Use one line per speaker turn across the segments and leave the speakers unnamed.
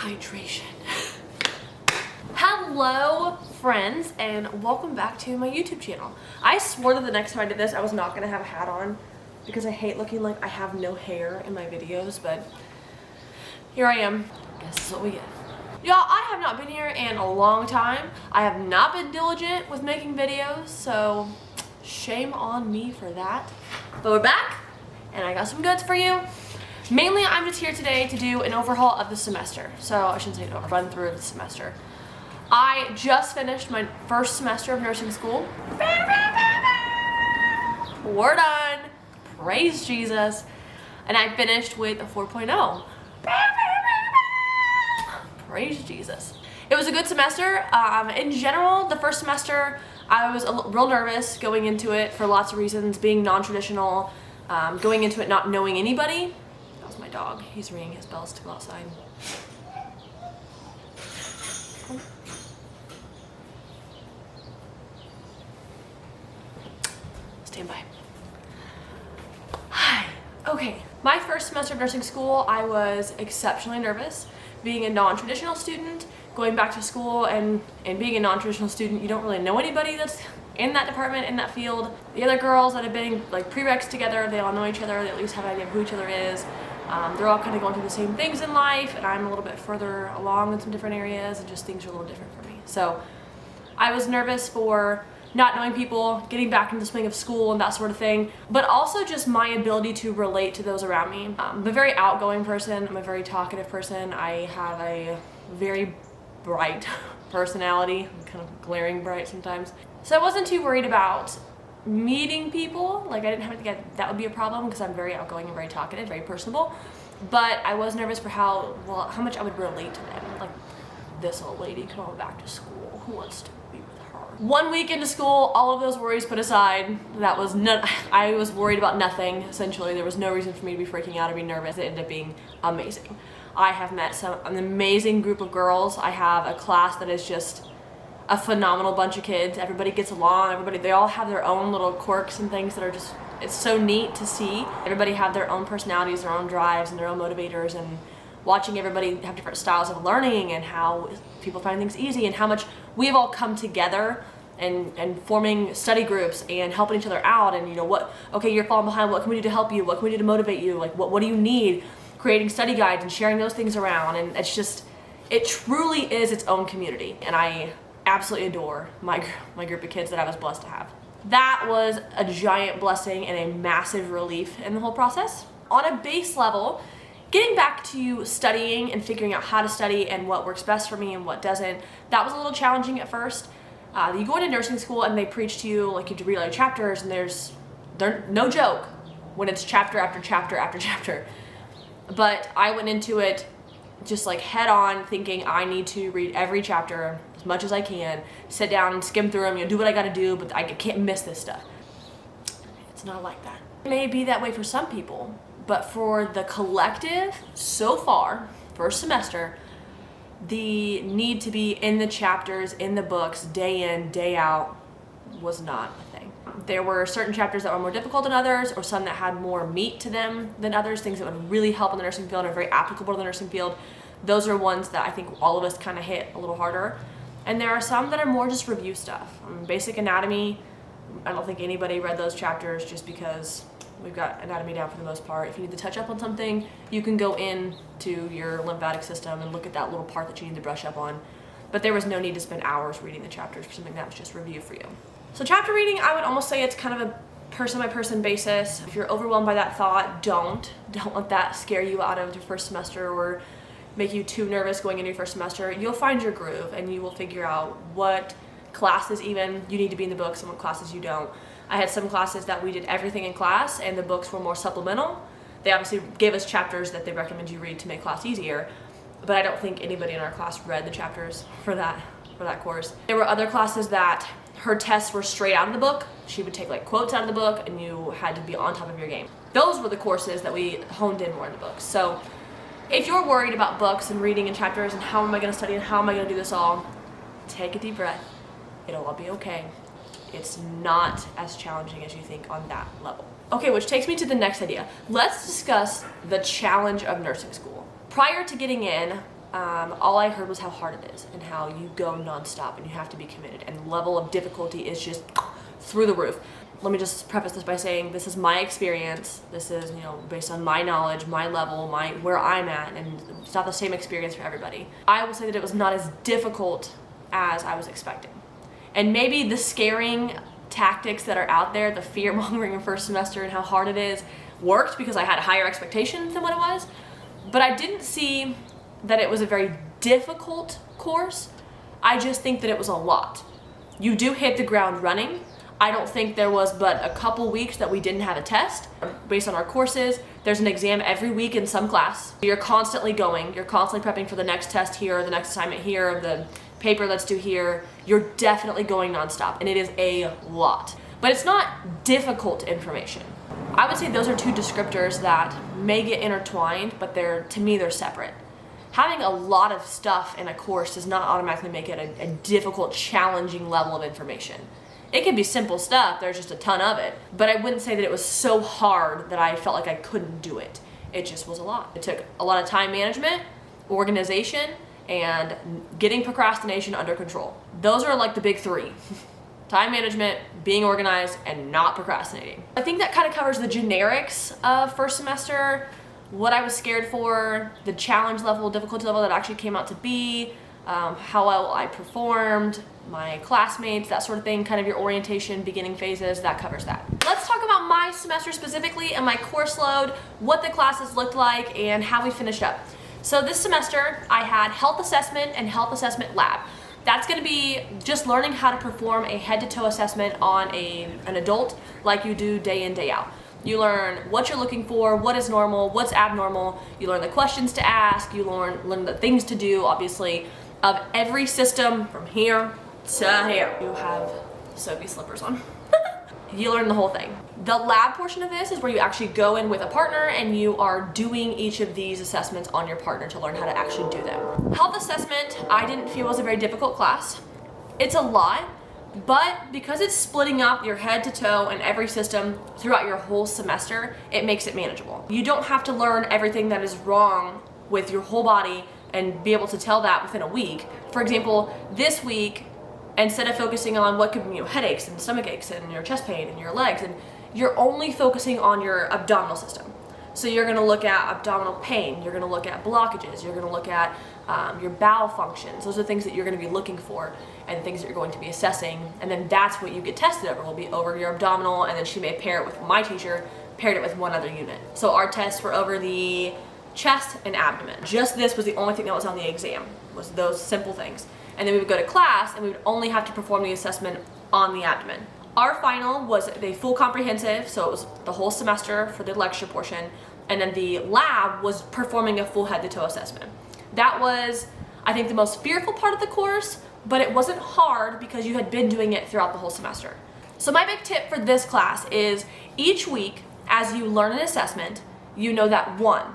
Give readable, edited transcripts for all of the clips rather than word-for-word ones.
hydration. Hello friends, and welcome back to my YouTube channel. I swore that the next time I did this I was not gonna have a hat on because I hate looking like I have no hair in my videos, but here I am. Guess this is what we get. Y'all, I have not been here in a long time. I have not been diligent with making videos, so shame on me for that. But we're back, and I got some goods for you. Mainly, I'm just here today to do an overhaul of the semester. So I shouldn't say an run through of the semester. I just finished my first semester of nursing school. We're done. Praise Jesus. And I finished with a 4.0. Praise Jesus. It was a good semester. In general, the first semester, I was real nervous going into it for lots of reasons, being non-traditional, going into it not knowing anybody. That was my dog. He's ringing his bells to go outside. Stand by. Hi. Okay. My first semester of nursing school, I was exceptionally nervous. Being a non-traditional student, going back to school and being a non-traditional student, you don't really know anybody that's in that department, in that field. The other girls that have been like prereqs together, they all know each other, they at least have an idea of who each other is. They're all kind of going through the same things in life, and I'm a little bit further along in some different areas, and just things are a little different for me. So I was nervous for not knowing people, getting back into the swing of school and that sort of thing, but also just my ability to relate to those around me. I'm a very outgoing person, I'm a very talkative person, I have a very bright personality, I'm kind of glaring bright sometimes. So I wasn't too worried about meeting people, like I didn't have to get, that would be a problem because I'm very outgoing and very talkative, very personable, but I was nervous for how much I would relate to them. Like, this old lady coming back to school, who wants to be with her? 1 week into school, all of those worries put aside. That was I was worried about nothing, essentially. There was no reason for me to be freaking out or be nervous. It ended up being amazing. I have met an amazing group of girls. I have a class that is just a phenomenal bunch of kids. Everybody gets along, they all have their own little quirks and things that are just, it's so neat to see. Everybody have their own personalities, their own drives, and their own motivators, and watching everybody have different styles of learning and how people find things easy and how much we've all come together and forming study groups and helping each other out, and you know okay, you're falling behind, what can we do to help you, what can we do to motivate you, like what do you need, creating study guides and sharing those things around. And it's just, it truly is its own community, and I absolutely adore my group of kids that I was blessed to have. That was a giant blessing and a massive relief in the whole process. On a base level, getting back to studying and figuring out how to study and what works best for me and what doesn't, that was a little challenging at first. You go into nursing school and they preach to you like you have to read all your chapters, and they're no joke when it's chapter after chapter after chapter. But I went into it just like head on, thinking I need to read every chapter as much as I can, sit down and skim through them, do what I gotta do, but I can't miss this stuff. It's not like that. It may be that way for some people, but for the collective, so far, first semester, the need to be in the chapters, in the books, day in, day out, was not a thing. There were certain chapters that were more difficult than others, or some that had more meat to them than others, things that would really help in the nursing field and are very applicable to the nursing field. Those are ones that I think all of us kind of hit a little harder. And there are some that are more just review stuff. Basic anatomy, I don't think anybody read those chapters just because we've got anatomy down for the most part. If you need to touch up on something, you can go into your lymphatic system and look at that little part that you need to brush up on. But there was no need to spend hours reading the chapters for something that was just review for you. So chapter reading, I would almost say it's kind of a person-by-person basis. If you're overwhelmed by that thought, don't let that scare you out of your first semester or make you too nervous going into your first semester. You'll find your groove and you will figure out what classes even you need to be in the books and what classes you don't. I had some classes that we did everything in class and the books were more supplemental. They obviously gave us chapters that they recommend you read to make class easier, but I don't think anybody in our class read the chapters for that course. There were other classes that her tests were straight out of the book. She would take like quotes out of the book and you had to be on top of your game. Those were the courses that we honed in more in the books. So if you're worried about books and reading and chapters and how am I gonna study and how am I gonna do this all, take a deep breath. It'll all be okay. It's not as challenging as you think on that level. Okay, which takes me to the next idea. Let's discuss the challenge of nursing school. Prior to getting in, all I heard was how hard it is and how you go nonstop and you have to be committed, and the level of difficulty is just through the roof. Let me just preface this by saying this is my experience. This is, based on my knowledge, my level, where I'm at, and it's not the same experience for everybody. I will say that it was not as difficult as I was expecting. And maybe the scaring tactics that are out there, the fear-mongering in first semester and how hard it is, worked because I had higher expectations than what it was. But I didn't see that it was a very difficult course. I just think that it was a lot. You do hit the ground running. I don't think there was but a couple weeks that we didn't have a test. Based on our courses, there's an exam every week in some class. You're constantly going, you're constantly prepping for the next test here, or the next assignment here, or the paper that's due here. You're definitely going nonstop, and it is a lot. But it's not difficult information. I would say those are two descriptors that may get intertwined, but to me, they're separate. Having a lot of stuff in a course does not automatically make it a difficult, challenging level of information. It can be simple stuff, there's just a ton of it, but I wouldn't say that it was so hard that I felt like I couldn't do it. It just was a lot. It took a lot of time management, organization, and getting procrastination under control. Those are like the big three. Time management, being organized, and not procrastinating. I think that kind of covers the generics of first semester, what I was scared for, the challenge level, difficulty level that actually came out to be, how well I performed, my classmates, that sort of thing, kind of your orientation, beginning phases, that covers that. Let's talk about my semester specifically and my course load, what the classes looked like, and how we finished up. So this semester, I had health assessment and health assessment lab. That's gonna be just learning how to perform a head-to-toe assessment on an adult like you do day in, day out. You learn what you're looking for, what is normal, what's abnormal. You learn the questions to ask, you learn the things to do, obviously, of every system from here to here. You have Sophie slippers on. You learn the whole thing. The lab portion of this is where you actually go in with a partner and you are doing each of these assessments on your partner to learn how to actually do them. Health assessment, I didn't feel was a very difficult class. It's a lot, but because it's splitting up your head to toe and every system throughout your whole semester, it makes it manageable. You don't have to learn everything that is wrong with your whole body and be able to tell that within a week. For example, this week, instead of focusing on what could be headaches and stomach aches and your chest pain and your legs, and you're only focusing on your abdominal system. So you're gonna look at abdominal pain, you're gonna look at blockages, you're gonna look at your bowel functions. Those are things that you're gonna be looking for and things that you're going to be assessing. And then that's what you get tested over, will be over your abdominal, and then she may pair it with, my teacher paired it with one other unit. So our tests were over the chest and abdomen. Just this was the only thing that was on the exam, was those simple things. And then we would go to class and we would only have to perform the assessment on the abdomen. Our final was the full comprehensive, so it was the whole semester for the lecture portion, and then the lab was performing a full head-to-toe assessment. That was, I think, the most fearful part of the course, but it wasn't hard because you had been doing it throughout the whole semester. So my big tip for this class is each week, as you learn an assessment, you know that one.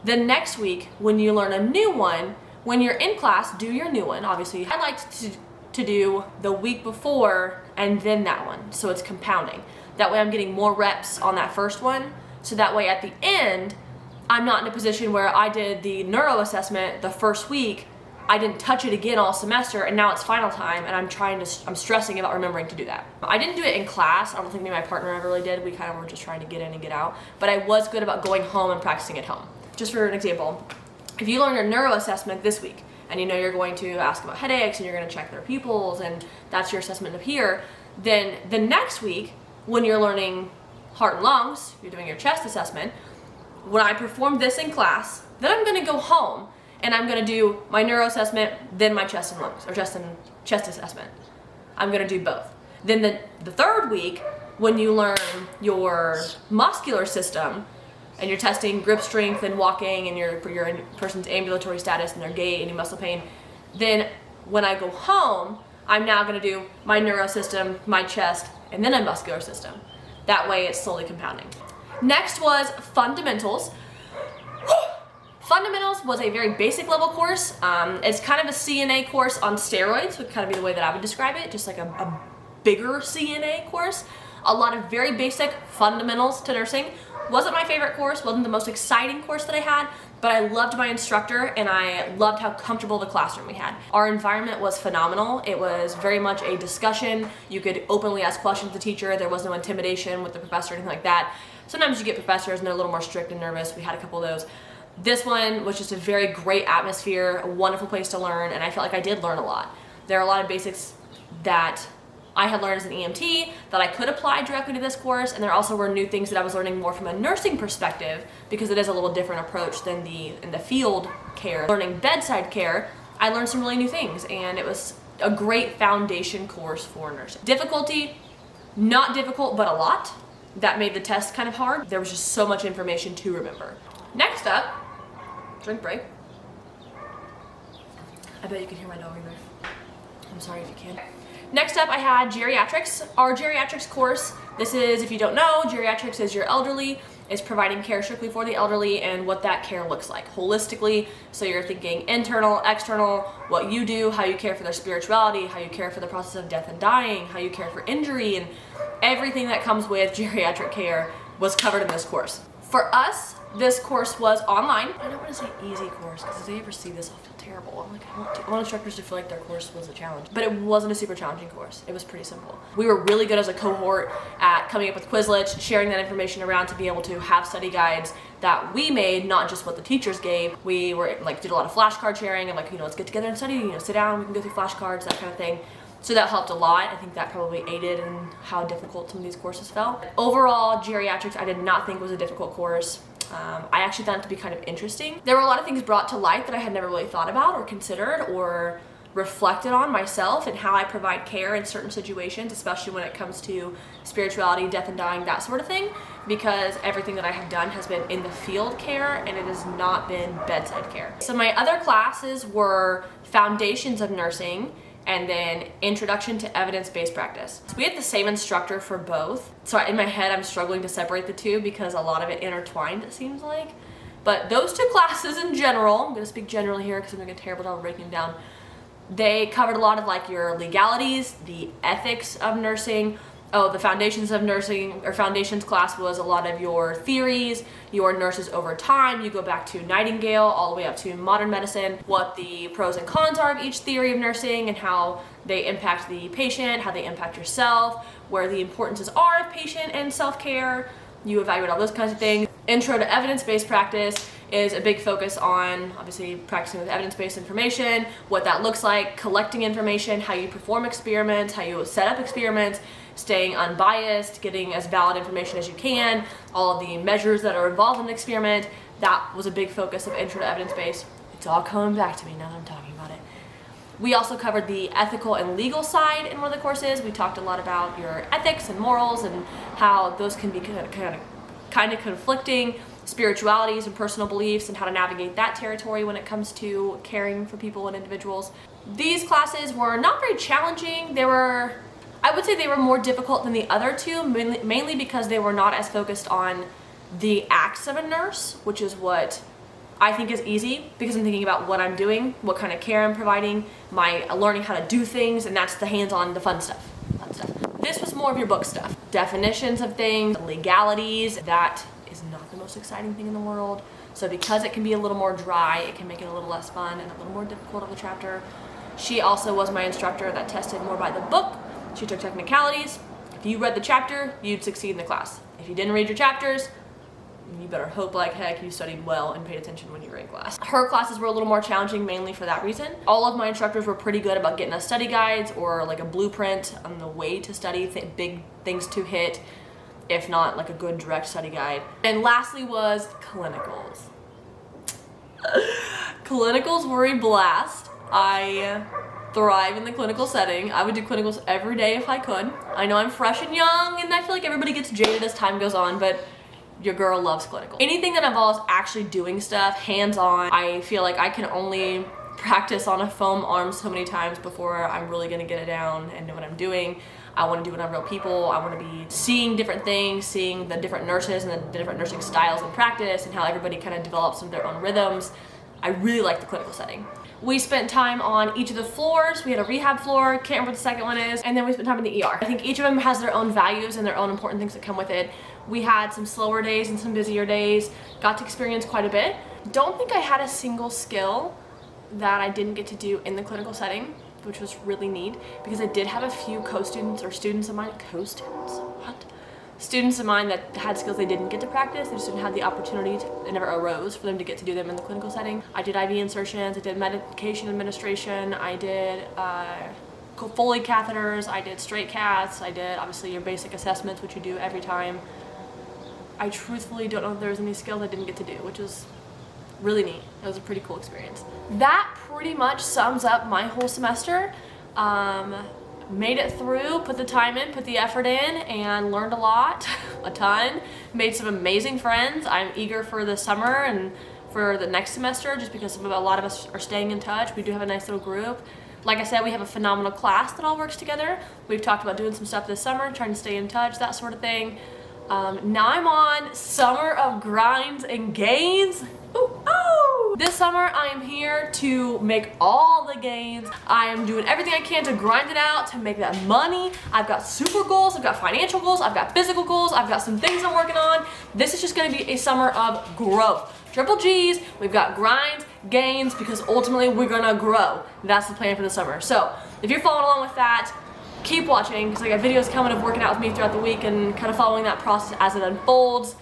The next week, when you learn a new one, when you're in class, do your new one, obviously. I like to do the week before and then that one, so it's compounding. That way I'm getting more reps on that first one, so that way at the end, I'm not in a position where I did the neuro assessment the first week, I didn't touch it again all semester, and now it's final time, and I'm stressing about remembering to do that. I didn't do it in class. I don't think me and my partner ever really did. We kind of were just trying to get in and get out, but I was good about going home and practicing at home. Just for an example, if you learn your neuro assessment this week, and you know you're going to ask about headaches and you're going to check their pupils and that's your assessment of here, then the next week when you're learning heart and lungs, you're doing your chest assessment, when I perform this in class, then I'm going to go home and I'm going to do my neuro assessment, then my chest and lungs, or chest assessment. I'm going to do both. Then the third week, when you learn your muscular system, and you're testing grip strength and walking and your person's ambulatory status and their gait, any muscle pain, then when I go home, I'm now gonna do my neuro system, my chest, and then my muscular system. That way it's slowly compounding. Next was fundamentals. Fundamentals was a very basic level course. It's kind of a CNA course on steroids, would kind of be the way that I would describe it, just like a bigger CNA course. A lot of very basic fundamentals to nursing. Wasn't my favorite course, wasn't the most exciting course that I had, but I loved my instructor and I loved how comfortable the classroom we had. Our environment was phenomenal. It was very much a discussion. You could openly ask questions to the teacher. There was no intimidation with the professor or anything like that. Sometimes you get professors and they're a little more strict and nervous. We had a couple of those. This one was just a very great atmosphere, a wonderful place to learn, and I felt like I did learn a lot. There are a lot of basics that I had learned as an EMT that I could apply directly to this course, and there also were new things that I was learning more from a nursing perspective, because it is a little different approach than in the field care. Learning bedside care, I learned some really new things, and it was a great foundation course for nursing. Difficulty, not difficult, but a lot. That made the test kind of hard. There was just so much information to remember. Next up, drink break. I bet you can hear my dog in there. I'm sorry if you can. Next up, I had geriatrics. Our geriatrics course, this is, if you don't know, geriatrics is your elderly. It's providing care strictly for the elderly and what that care looks like holistically. So you're thinking internal, external, what you do, how you care for their spirituality, how you care for the process of death and dying, how you care for injury, and everything that comes with geriatric care was covered in this course. For us, this course was online. I don't want to say easy course, because if they ever see this, I'll feel terrible. I'm like, I want instructors to feel like their course was a challenge. But it wasn't a super challenging course. It was pretty simple. We were really good as a cohort at coming up with Quizlets, sharing that information around to be able to have study guides that we made, not just what the teachers gave. We were like, did a lot of flashcard sharing and like, let's get together and study, sit down, we can go through flashcards, that kind of thing. So that helped a lot. I think that probably aided in how difficult some of these courses felt. Overall, geriatrics I did not think was a difficult course. I actually found it to be kind of interesting. There were a lot of things brought to light that I had never really thought about or considered or reflected on myself and how I provide care in certain situations, especially when it comes to spirituality, death and dying, that sort of thing, because everything that I have done has been in the field care and it has not been bedside care. So my other classes were Foundations of Nursing and then Introduction to Evidence-Based Practice. So we had the same instructor for both. So in my head, I'm struggling to separate the two because a lot of it intertwined, it seems like. But those two classes in general, I'm gonna speak generally here because I'm doing a terrible job of breaking them down. They covered a lot of like your legalities, the ethics of nursing. Oh, the Foundations of Nursing, or Foundations class was a lot of your theories, your nurses over time. You go back to Nightingale all the way up to modern medicine, what the pros and cons are of each theory of nursing and how they impact the patient, how they impact yourself, where the importances are of patient and self-care. You evaluate all those kinds of things. Intro to Evidence-Based Practice is a big focus on obviously practicing with evidence-based information, what that looks like, collecting information, how you perform experiments, how you set up experiments, staying unbiased, getting as valid information as you can, all of the measures that are involved in the experiment. That was a big focus of Intro to Evidence-Based. It's all coming back to me now that I'm talking about it. We also covered the ethical and legal side in one of the courses. We talked a lot about your ethics and morals and how those can be kind of conflicting, spiritualities and personal beliefs, and how to navigate that territory when it comes to caring for people and individuals. These classes were not very challenging. I would say they were more difficult than the other two, mainly because they were not as focused on the acts of a nurse, which is what I think is easy because I'm thinking about what I'm doing, what kind of care I'm providing, my learning how to do things, and that's the hands-on, the fun stuff. This was more of your book stuff. Definitions of things, legalities, that is not the most exciting thing in the world. So because it can be a little more dry, it can make it a little less fun and a little more difficult of a chapter. She also was my instructor that tested more by the book. She took technicalities. If you read the chapter, you'd succeed in the class. If you didn't read your chapters, you better hope like heck you studied well and paid attention when you were in class. Her classes were a little more challenging mainly for that reason. All of my instructors were pretty good about getting us study guides or like a blueprint on the way to study, big things to hit, if not like a good direct study guide. And lastly was clinicals. Clinicals were a blast. I thrive in the clinical setting. I would do clinicals every day if I could. I know I'm fresh and young and I feel like everybody gets jaded as time goes on, but your girl loves clinical. Anything that involves actually doing stuff, hands-on, I feel like I can only practice on a foam arm so many times before I'm really gonna get it down and know what I'm doing. I wanna do it on real people. I wanna be seeing different things, seeing the different nurses and the different nursing styles in practice and how everybody kind of develops some of their own rhythms. I really like the clinical setting. We spent time on each of the floors. We had a rehab floor, can't remember what the second one is, and then we spent time in the ER. I think each of them has their own values and their own important things that come with it. We had some slower days and some busier days, got to experience quite a bit. don't think I had a single skill that I didn't get to do in the clinical setting, which was really neat, because I did have a few co-students or students of mine, students of mine that had skills they didn't get to practice. They just didn't have the opportunity it never arose for them to get to do them in the clinical setting. I did IV insertions, I did medication administration, I did Foley catheters, I did straight caths, I did obviously your basic assessments, which you do every time. I truthfully don't know if there was any skills I didn't get to do, which is really neat. It was a pretty cool experience. That pretty much sums up my whole semester. Made it through, put the time in, put the effort in, and learned a lot, a ton. Made some amazing friends. I'm eager for the summer and for the next semester, just because a lot of us are staying in touch. We do have a nice little group. Like I said, we have a phenomenal class that all works together. We've talked about doing some stuff this summer, trying to stay in touch, that sort of thing. Now I'm on summer of grinds and gains. Ooh, oh! This summer I am here to make all the gains. I am doing everything I can to grind it out, to make that money. I've got super goals, I've got financial goals, I've got physical goals, I've got some things I'm working on. This is just gonna be a summer of growth. Triple G's, we've got grinds, gains, because ultimately we're gonna grow. That's the plan for the summer. So if you're following along with that, keep watching, because I got videos coming of working out with me throughout the week and kind of following that process as it unfolds.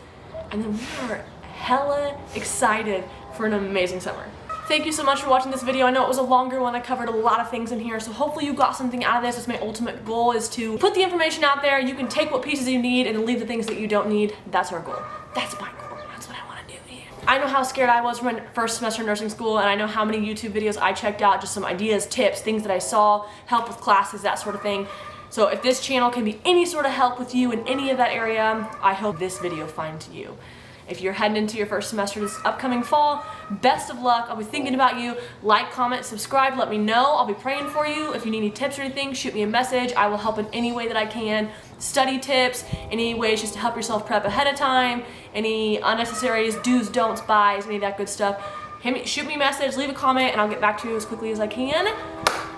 And then we are hella excited for an amazing summer. Thank you so much for watching this video. I know it was a longer one. I covered a lot of things in here, so hopefully you got something out of this. That's my ultimate goal, is to put the information out there. You can take what pieces you need and leave the things that you don't need. That's our goal. That's my goal. That's what I want to do here. I know how scared I was for my first semester in nursing school, and I know how many YouTube videos I checked out, just some ideas, tips, things that I saw, help with classes, that sort of thing. So if this channel can be any sort of help with you in any of that area, I hope this video finds you. If you're heading into your first semester this upcoming fall, best of luck. I'll be thinking about you. Like, comment, subscribe, let me know. I'll be praying for you. If you need any tips or anything, shoot me a message. I will help in any way that I can. Study tips, any ways just to help yourself prep ahead of time, any unnecessaries, do's, don'ts, buys, any of that good stuff. Shoot me a message, leave a comment, and I'll get back to you as quickly as I can.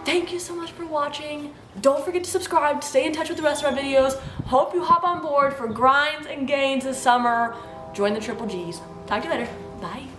Thank you so much for watching. Don't forget to subscribe, stay in touch with the rest of our videos. Hope you hop on board for grinds and gains this summer. Join the Triple G's. Talk to you later. Bye.